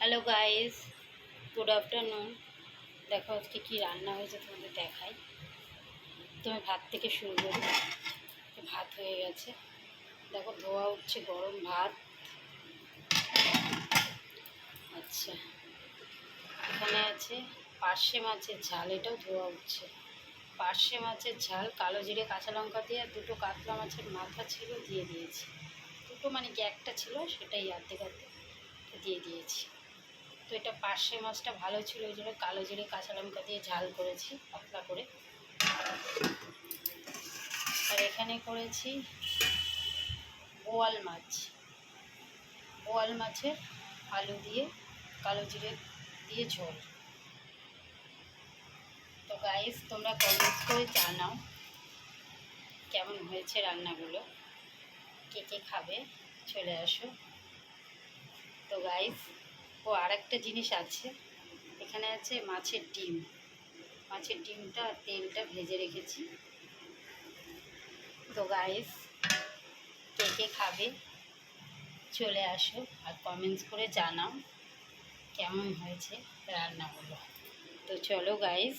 Hello guys, good afternoon. দেখো আজকে কী রান্না হয়েছে তোমাদের দেখাই। তুমি ভাত থেকে শুরু করি। ভাত হয়ে গেছে, দেখো ধোয়া উঠছে গরম ভাত। আচ্ছা, এখানে আছে পার্শে মাছের ঝাল, এটাও ধোয়া উঠছে। পার্শে মাছের ঝাল কালো জিরে কাঁচা লঙ্কা দিয়ে, আর দুটো কাতলা মাছের মাথা ছিল দিয়ে দিয়েছি। দুটো মানে কি একটা ছিল, সেটাই অর্ধেক অর্ধেক দিয়ে দিয়েছি। তো এটা পার্শে মাছটা ভালো ছিল, ওই জন্য কালো জিরে কাঁচা লঙ্কা দিয়ে ঝাল করেছি পাতলা করে। আর এখানে করেছি বোয়াল মাছ, বোয়াল মাছের আলু দিয়ে কালো জিরে দিয়ে ঝোল। তো গাইস, তোমরা কমেন্টস করে জানাও কেমন হয়েছে রান্নাগুলো, কে কে খাবে চলে আসো। তো গাইস, আর একটা জিনিস আছে, এখানে আছে মাছের ডিম। মাছের ডিমটা তেলটা ভেজে রেখেছি। তো গাইস, কে কে খাবে চলে আসো, আর কমেন্টস করে জানাও কেমন হয়েছে রান্নাগুলো। তো চলো গাইস,